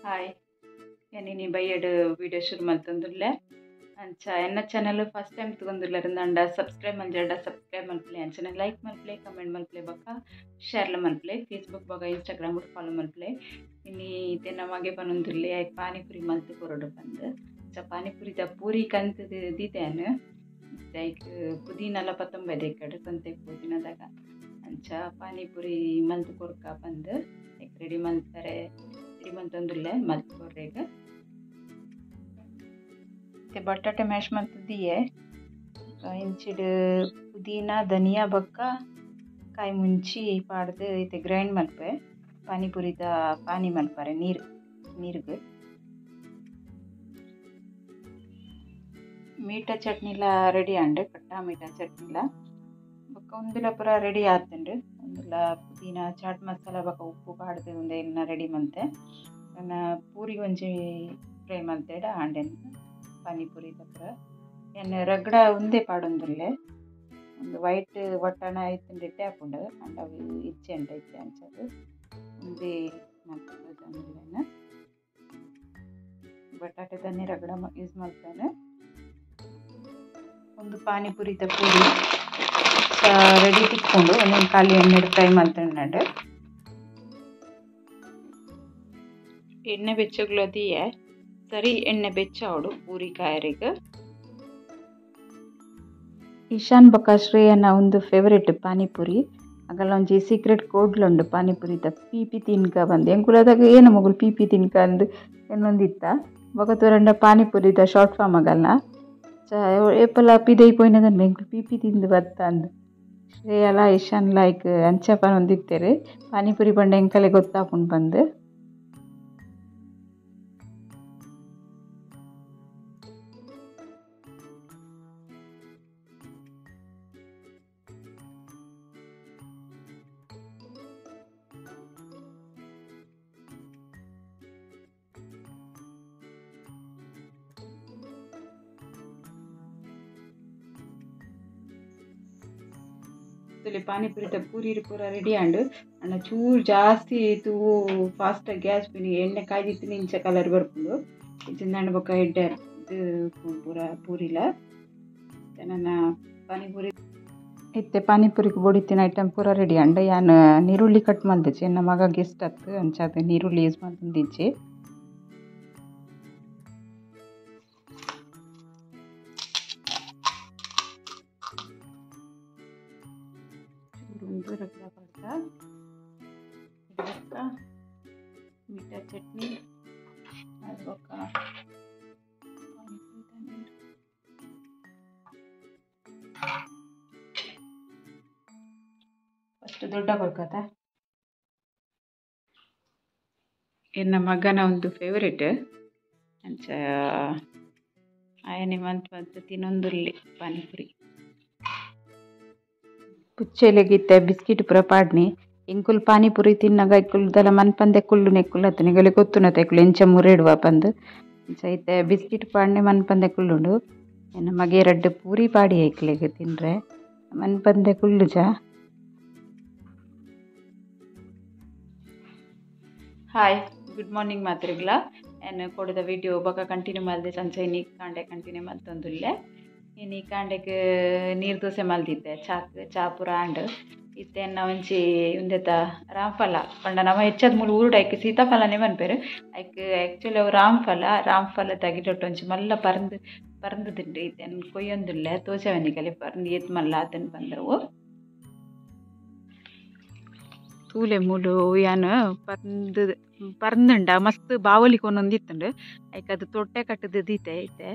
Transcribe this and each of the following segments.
Hi ಏನಿನಿ ಬೈಯಡ್ video ಶುರು ಮಲ್ತೊಂದುಲ್ಲೆ ಅಂಚ ಎನ್ನ ಚಾನಲ್ ಫಸ್ಟ್ ಟೈಮ್ ತಗೊಂದುಲ್ಲರಿಂದ ಸಬ್ಸ್ಕ್ರೈಬ್ ಮಲ್ಪಲೆ ಅಂಚನೆ ಲೈಕ್ ಮಲ್ಪಲೆ ಕಮೆಂಟ್ ಮಲ್ಪಲೆ ಬೊಕ್ಕ ಶೇರ್ಲ ಮಲ್ಪಲೆ ಫೇಸ್ಬುಕ್ ಬೊಕ ಇನ್ಸ್ಟಾಗ್ರಾಮ್ ಫಾಲೋ ಮಲ್ಪಲೆ ಇನ್ನಿ ಇತ್ತೆ ನಮಗೆ ಪನೊಂದುಲ್ಲೆ ಪಾನಿಪುರಿ ಮಲ್ತು ಕೊರಡು ಬಂದು ಪಾನಿಪುರಿದ ಪೂರಿ ಕಂತು ದೀತೆನು ಲೈಕ್ ಪುದೀನಲ 19 ಎಕ್ಕಡು ಸಂತೆ ಪುದೀನದಾಗ ಅಂಚ ಪಾನಿಪುರಿ ಮಲ್ತು ಕೊರ್ಕ ಬಂದು ರೆಡಿ ಮಲ್ತಾರೆ ಮಂತೊಂದುಲ್ಲೆ ಮಲ್ತು ಕೊರ್ರೆಗ್ ಬಟಾಟೆ ಮ್ಯಾಶ್ ಮಲ್ತದಿಯೆ ಇಂಚಿಡ್ ಪುದೀನ ಧನಿಯಾ ಬೊಕ್ಕ ಕಾಯಿ ಮುಂಚಿ ಪಾಡ್ದು ಐತೆ ಗ್ರೈಂಡ್ ಮಲ್ಪೆ ಪಾನಿಪುರಿದ ಪಾನಿ ಮಲ್ಪರೆ ನೀರ್ಗ್ ಮೀಟ ಚಟ್ನಿಲ ರೆಡಿ ಆಂಡ್ ಕಟ್ಟ ಮೀಟ ಚಟ್ನಿಲ ಬೊಕ್ಕ ಒಂದುಲ ಪೂರ ರೆಡಿ ಆತುಂಡು ಒಂದುಲ ಪುದೀನ ಚಾಟ್ ಮಸಾಲ ಬೊಕ್ಕ ಉಪ್ಪು ಪಾಡ್ದು ಉಂದೆ ಇನ್ನ ರೆಡಿ ಮಲ್ತೆ ನನ್ನ ಪೂರಿ ಒಂಜಿ ಫ್ರೈ ಮಲ್ತೆಡ ಆಂಡೆನ್ ಪಾನಿಪುರಿದ ಪೂರ ಎನ್ನ ರಗಡ ಉಂದೆ ಪಾಡೊಂದುಲ್ಲೆ ಒಂದು ವೈಟ್ ಒಟ್ಟಣ ಐತುಂಡು ಆಪುಂಡು ಅಂಡ ಅವು ಇಜ್ಜೆ ಅಂಟ ಇಜ್ಜೆ ಅಂಚದು ಉಂದೆ ಮಲ್ತೊಂದುಲ್ಲೆನ ಬಟಾಟೆ ದನಿ ರಗಡ ಯೂಸ್ ಮಲ್ಪೇನೆ ಒಂದು ಪಾನಿಪುರಿದ ಪೂರಿ ರೆಡಿ ತಿಕ್ಕೊಂಡು ಒಂದೊಂದು ಖಾಲಿ ಎಣ್ಣೆ ಫ್ರೈ ಮಲ್ತೊಂಡು ಎಣ್ಣೆ ಬೆಚ್ಚಗ್ಲದಿಯೆ ಸರಿ ಎಣ್ಣೆ ಬೆಚ್ಚಾವಡು ಪೂರಿ ಕಾಯರಿಗೆ ಇಶಾನ್ ಬೊಕ್ಕ ಶ್ರೇಯನ ಒಂದು ಫೇವರೇಟ್ ಪಾನಿಪುರಿ ಆಗಲ್ಲ ಒಂಜಿ ಸೀಕ್ರೆಟ್ ಕೋಡ್ಲುಂಡು ಪಾನಿಪುರಿದ ಪೀಪಿ ತಿನ್ಕ ಬಂದು ಎಂಕುಲದಾಗ ಏನು ಮಗುಲು ಪೀಪಿ ತಿನ್ಕ ಅಂದು ಎನ್ನೊಂದಿತ್ತ ಬೊಕ ತೋರಂಡ ಪಾನಿಪುರಿದ ಶಾರ್ಟ್ ಫಾರ್ಮ್ ಆಗಲ್ಲ ಏಪಲ ಪಿದೈ ಪೋಯಿನದ ಎಂಕುಲು ಪೀಪಿ ತಿಂದು ಬತ್ತ ಅಂದು ಶ್ರೇಯಲ ಇಶಾನ್ ಲೈಕ್ ಅಂಚ ಪನೊಂದಿತ್ತೇರು ಪಾನಿಪುರಿ ಪಂಡ ಎಂಕಲೆ ಗೊತ್ತಾಪುಂಡು ಬಂದು ಪಾನಿಪುರಿದ ಪೂರಿ ಪೂರ ರೆಡಿ ಆಂಡು ಅಣ್ಣ ಚೂರು ಜಾಸ್ತಿ ತೂವು ಫಾಸ್ಟ್ ಗ್ಯಾಸ್ ಪಿನಿ ಎಣ್ಣೆ ಕಾಯ್ದಿತ್ತು ಇಂಚ ಕಲರ್ ಬರ್ಪುಂಡು ಇಂಚಿಂದ ಬೊಕ್ಕ ಎಡ್ಡೆ ಇದು ಪೂರ ಪೂರಿಲ ನನ್ನ ಪಾನಿಪುರಿ ಇತ್ತೆ ಪಾನಿಪುರಿಗೆ ಬೊಡಿತಿನ ಐಟಮ್ ಪೂರ ರೆಡಿ ಆಂಡು ಯಾನ್ ನೀರುಳ್ಳಿ ಕಟ್ ಮಲ್ದಿಚ್ಚೆ ನನ್ನ ಮಗ ಗೆಸ್ಟ್ ಅತ್ತು ಅಂಚಾದ ನೀರುಳ್ಳಿ ಯೂಸ್ ಮಲ್ತೊಂದಿಜ್ಜೆ ರಗಡ ಪಡ್ತ ಇದಕ್ಕ ಮೀಠ ಚಟ್ನಿ ಅದು ಬೊಕ್ಕ ಫಸ್ಟ್ ದೊಡ್ಡ ಕೊಲ್ಕತ್ತ ಎನ್ನ ಮಗನ ಒಂದು ಫೇವರೇಟ್ ಅಂಚ ಆಯನೆ ಮಂತ್ ತಿನ್ನೊಂದುಲ್ಲೆ ಪಾನಿಪುರಿ ಪುಚ್ಚೆಲೆಗಿತ್ತೆ ಬಿಸ್ಕಿಟ್ ಪೂರ ಪಾಡ್ನಿ ಎಂಕುಲು ಪಾನಿಪುರಿ ತಿನ್ನಾಗ ಇಕ್ಕುಲ್ದಲ ಮನ್ಪಂದೆ ಕುಲ್ಲು ನೆಕ್ಕುಲು ಅತ್ತು ನಿಗಲೆ ಗೊತ್ತುನತ್ತೆ ಎಕ್ಕುಲು ಎಂಚ ಮುರೇಡುವ ಪಂದು ಇಂಚ ಐತೆ ಬಿಸ್ಕಿಟ್ ಪಾಡ್ನೆ ಮನ್ಪಂದೆ ಕುಲ್ಲುಂಡು ಎನ್ನ ಮಗೆ ರಡ್ಡು ಪೂರಿ ಪಾಡಿ ಐಕ್ಲೆಗ್ ತಿನ್ರೆ ಮನ್ಪಂದೆ ಕುಲ್ಲು ಜಾ ಹಾಯ್ ಗುಡ್ ಮಾರ್ನಿಂಗ್ ಮಾತ್ರಿಗ್ಲ ಏನು ಕೊಡದ ವಿಡಿಯೋ ಬೊಕ ಕಂಟಿನ್ಯೂ ಮಲ್ದೆ ಸಂಚ ಇನ್ನಿ ಕಾಂಡೆ ಕಂಟಿನ್ಯೂ ಮಲ್ತೊಂದುಲ್ಲೆ ಇನ್ನಿ ಕಾಂಡೆಗ್ ನೀರು ದೋಸೆ ಮಲ್ದಿದ್ದೆ ಚಾ ಪೂರ ಆಂಡ್ ಇತ್ತೆನ್ನ ಒಂಚಿ ಉಂದೆತ ರಾಮ್ಫಲ ಪಂಡ ನಮ್ಮ ಹೆಚ್ಚದ ಮೂಲ ಊರುಡು ಐಕ್ ಸೀತಾಫಲನೇ ಮನ್ಪೇರು ಐಕ್ ಆ್ಯಕ್ಚುಲಿ ಅವು ರಾಮ್ಫಲ ತಗಿಟೊಟ್ಟು ಒಂಚಿ ಮಲ್ಲ ಪರಂದುದುಂಡು ಇತ್ತೆನ್ ಕೊಯ್ಯೊಂದುಲ್ಲೆ ತೋಚವನಿಗಲೆ ಪರಂದು ಎತ್ ಮಲ್ಲ ಅದನ್ನು ಬಂದವು ತೂಲೆ ಮೂಲು ಯಾನು ಪರಂದುಂಡ ಮಸ್ತ್ ಬಾವಲಿ ಕೊನೊಂದಿತ್ತುಂಡು ಐಕ್ ಅದು ತೊಟ್ಟೆ ಕಟ್ಟದು ದೀತೆ ಐತೆ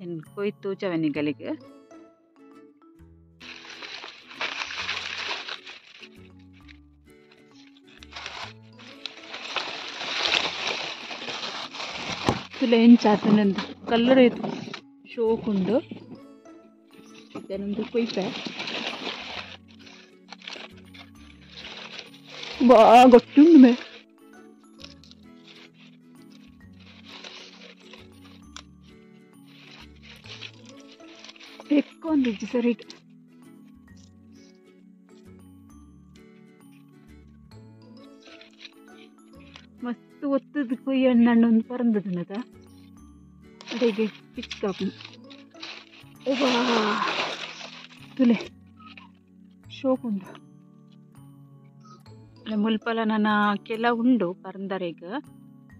ಎನ್ ಕೊಯ್ ತೂಚವನಿಗಳಿಗೆ ತುಲೆ ಎಂಚಾತನಂದು ಕಲ್ಲರ್ ಐತು ಶೋಕುಂಡು ಇದನ್ನೊಂದು ಕೊಯ್ಪೆ ಬಾ ಗೊತ್ತುಂಡು ಮೇ ಎಕ್ಕೊಂದಿಜ್ಜಿ ಸರಿ ಮಸ್ತ್ ಒತ್ತು ಮಸ್ತದ ಕೊಯ್ಯಣ್ಣ ಒಂದು ಪರಂದದ ಅಡಿಗೆ ಪಿಕ್ಕಾಪು ತುಲೆ ಶೋಕುಂಡು ಮುಲ್ಪಲ ನನ್ನ ಕೆಲ ಉಂಡು ಪರಂದರೆಗ್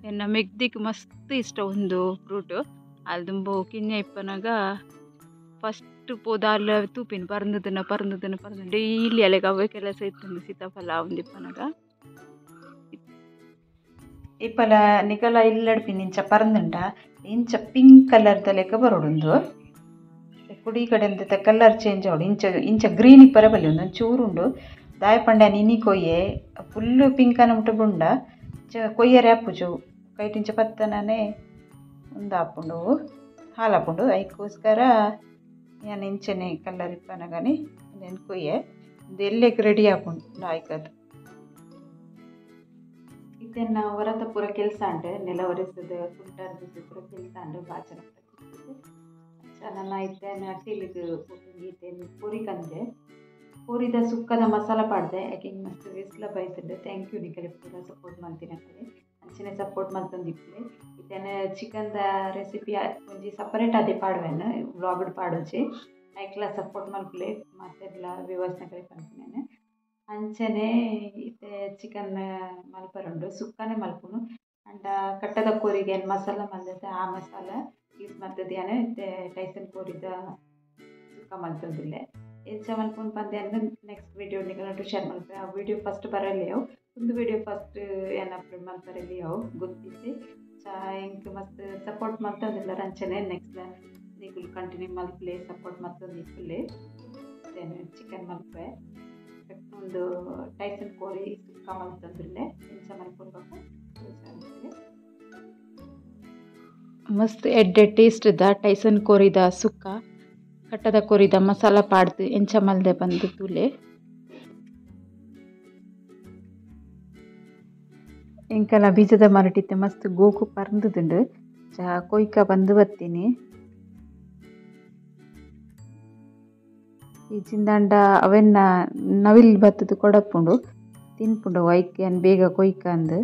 ಎನ್ನ ಮೆಗ್ದಿಕ್ ಮಸ್ತ್ ಇಷ್ಟ ಒಂದು ಫ್ರೂಟ್ ಅಲ್ದುಂಬು ಕಿನ್ಯ ಇಪ್ಪನಾಗ ಫಸ್ಟ್ ಪೋದಾಲ ತೂಪಿನ ಪರಂದದನ ಡೈಲಿ ಅಲೆಗೆ ಅವೇ ಕೆಲಸ ಇತ್ತು ಸೀತಾಫಲ ಒಂದಿಪ್ಪನಾಗ ಇಪ್ಪಲ ನಿಕಲ ಇಲ್ಲಡ್ಪಿನ ಇಂಚ ಪರಂದುಂಡ ಇಂಚ ಪಿಂಕ್ ಕಲರ್ದ ಲೆಕ್ಕ ಬರೋಡುಂದು ಕುಡಿ ಕಡೆಂದ ಕಲರ್ ಚೇಂಜ್ ಆವಡು ಇಂಚ ಗ್ರೀನ್ ಇಪ್ಪರ ಬಲ್ಲಿ ಒಂದು ಚೂರುಂಡು ದಾಯ ಪಂಡ ನಿನಿ ಕೊಯ್ಯೆ ಫುಲ್ಲು ಪಿಂಕ್ ಅನ್ನ ಮುಟ್ಟ ಬುಂಡ ಕೊಯ್ಯರೆ ಹಾಪುಜು ಕೈಟಿಂಚ ಪತ್ತನೇ ಒಂದು ಹಾಪುಂಡು ಹಾಲು ಹಾಪುಂಡು ಅದಕ್ಕೋಸ್ಕರ ನಾನು ಇಂಚನೆ ಕಲರ್ ಇಪ್ಪನಾಗನಿ ನೆನ್ ಕೊಯ್ಯೆ ಇದು ಎಲ್ಲೆಗೆ ರೆಡಿ ಹಾಪುಂಡು ಆಯ್ಕದು ಇದನ್ನ ಹೊರತ ಪೂರ ಕೆಲಸ ಅಂಡೆ ನೆಲ ಒರೆಸದ ಕುಂಟಾರ್ದು ಪೂರ ಕೆಲಸ ಅಂಡೆ ಬಾಚನ ನನ್ನ ಇತ್ತೇನೆ ಅಟ್ಟಿಲಿದು ಗೀತೆಯನ್ನು ಪೂರಿ ಕಂದೆ ಪೂರಿದ ಸುಕ್ಕದ ಮಸಾಲ ಪಾಡ್ದೆ ಯಾಕೆ ಹಿಂಗೆ ಮಸ್ತ್ ವೆಸ್ಲ ಬಯಸಿದ್ದೆ ಥ್ಯಾಂಕ್ ಯು ನಿಕಲೆ ಪೂರ ಸಪೋರ್ಟ್ ಮಾಡ್ತೀನಿ ಅಂತೇಳಿ ಅಂಚನೆ ಸಪೋರ್ಟ್ ಮಾಡ್ತಂದಿಪ್ಪಲೆ ಇತ್ತೇನೆ ಚಿಕನ್ದ ರೆಸಿಪಿ ಒಂಜಿ ಸಪರೇಟ್ ಅದೇ ಪಾಡುವೆನು ವ್ಲಾಗ್ಡ್ ಪಾಡೋಚಿ ಐಕ್ಲ ಸಪೋರ್ಟ್ ಮಲ್ಪಲೆ ಮತ್ತೆಲ್ಲ ವ್ಯವಸ್ಥೆ ಪಂಪಿನೇನೆ ಅಂಚನೆ ಇತ್ತೆ ಚಿಕನ್ ಮಲ್ಪರುಂಡು ಸುಕ್ಕನೆ ಮಲ್ಪುನು ಅಂಡ ಕಟ್ಟದ ಕೋರಿಗೆ ಏನು ಮಸಾಲ ಮಲ್ದತೆ ಆ ಮಸಾಲ ಯೂಸ್ ಮಾಡ್ತದೇನೆ ಇತ್ತೆ ಟೈಸನ್ ಕೋರಿದ ಸುಕ್ಕ ಮಲ್ತದಿಲ್ಲ ಹೆಚ್ಚ ಮಲ್ಪುನು ಪಂದೆ ಅಂದ್ರೆ ನೆಕ್ಸ್ಟ್ ವಿಡಿಯೋ ನಿಗಲಂಟು ಶೇರ್ ಮಾಡ್ತಾರೆ ಆ ವಿಡಿಯೋ ಫಸ್ಟ್ ಬರಲಿ ಅವು ಒಂದು ವಿಡಿಯೋ ಫಸ್ಟ್ ಏನು ಅಪ್ಲೋಡ್ ಮಾಡ್ತಾರಲ್ಲಿ ಅವು ಗೊತ್ತಿಸಿ ಇಂಕ್ ಮಸ್ತ್ ಸಪೋರ್ಟ್ ಮಾಡ್ತದಿಲ್ಲ ಅಂಚನೆ ನೆಕ್ಸ್ಟ್ ನಿಗುಲು ಕಂಟಿನ್ಯೂ ಮಲ್ಪಲೆ ಸಪೋರ್ಟ್ ಮಾಡ್ತಂದು ಇಪ್ಪಲೆ ಚಿಕನ್ ಮಲ್ಪೆ ಒಂದು ಟೈಸನ್ ಕೋರಿ ಸುಕ್ಕ ಮಲ್ತಂದಿಲ್ಲ ಇಂಚ ಮಲ್ಕೊಳ್ಬೇಕು ಮಸ್ತ್ ಎಡ್ಡೆ ಟೇಸ್ಟ್ ಇದ್ದ ಟೈಸನ್ ಕೋರಿದ ಸುಕ್ಕ ಕಟ್ಟದ ಕೋರಿದ ಮಸಾಲ ಪಾಡ್ದು ಎಂಚ ಮಲ್ದೆ ಬಂದು ತೂಲೆ ಎಂಕಲ ಬೀಜದ ಮರಟಿತ್ತೆ ಮಸ್ತ್ ಗೋಕು ಪರಂದುದುಂಡು ಕೊಯ್ಕ ಬಂದು ಬತ್ತೀನಿ ಈ ಚಿಂದಾಂಡ ಅವೆನ್ನ ನವಿಲ್ ಬತ್ತದು ಕೊಡಪುಂಡು ತಿನ್ಪುಂಡು ವೈಕೆ ಅನ್ ಬೇಗ ಕೊಯ್ಕ ಅಂದು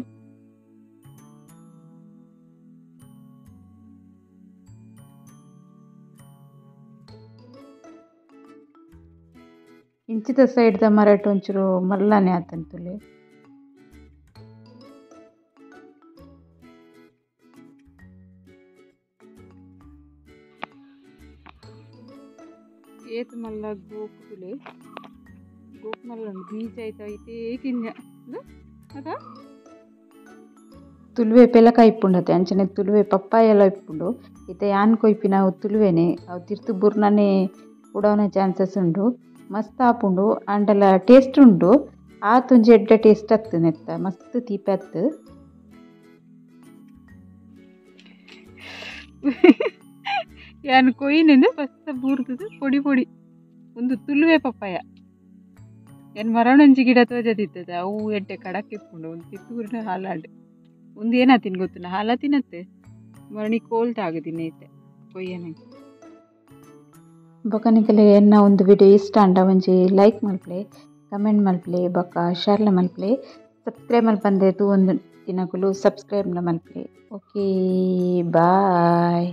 ಇಂಚಿದ ಸೈಡ್ದ ಮರಟ್ ಒಂಚೂರು ಮಲ್ಲನೆ ಆತಂತುಲೆ ಏತ್ ಮಲ್ಲ ಗೋಕುಲೆ ಗೋಕ್ ಮಲ್ಲ ಬೀಜ ಆಯ್ತಾ ಐತೆ ಕಿಂಜ ಅದ ತುಳುವೆ ಪೆಲಕ ಇಪ್ಪುಂಡತೆ ಅಂಚನೆ ತುಳುವೆ ಪಪ್ಪಾಯ ಎಲ್ಲ ಇಪ್ಪುಂಡು ಈತೆ ಯಾನ್ ಕೊಯ್ಪಿ ನಾವು ತುಳುವೆನೆ ಅವು ತಿರ್ತು ಬುರ್ನನೆ ಉಡವನ ಚಾನ್ಸಸ್ ಉಂಡು ಮಸ್ತ್ ಆಪುಂಡು ಅಂಡಲ ಟೇಸ್ಟ್ ಉಂಡು ಆತೊಂಜಿ ಎಡ್ಡ ಟೇಸ್ಟ್ ಆಗ್ತದೆ ನೆತ್ತ ಮಸ್ತ್ ತೀಪೆ ಅತ್ತು ಯಾನ್ ಕೊಯ್ನಿಂದ ಮಸ್ತ್ ಬೂರ್ದದು ಪೊಡಿ ಪೊಡಿ ಒಂದು ತುಳುವೆ ಪಪ್ಪಾಯ ಏನು ಮರವಣಂಜಿ ಗಿಡ ತೋಜದಿತ್ತದ ಅವು ಎಡ್ಡೆ ಕಡಕ್ಕೆ ಇಪ್ಪುಂಡು ಒಂದು ತಿತ್ತೂರಿನ ಹಾಲಾಡು ಒಂದು ಏನಾತಿನ್ ಗೊತ್ತಿನ ಹಾಲ ತಿನ್ನತ್ತೆ ಮರಣಿ ಕೋಲ್ಟ್ ಆಗದಿನ ಐತೆ ಕೊಯ್ಯನ ಬೊಕನಿಕಲೆ ಎನ್ನ ಒಂದು ವಿಡಿಯೋ ಇಷ್ಟ ಅಂಡ ಒಂಜಿ ಲೈಕ್ ಮಲ್ಪಲೆ ಕಮೆಂಟ್ ಮಲ್ಪಲೆ ಬೊಕ ಶೇರ್ಲ ಮಲ್ಪಲೆ ಸಬ್ಸ್ಕ್ರೈಬ್ ಮಲ್ಪಂದೆ ತೂ ಒಂದು ದಿನಗಳು ಸಬ್ಸ್ಕ್ರೈಬ್ಲ ಮಲ್ಪಲೆ ಓಕೆ ಬಾಯ್.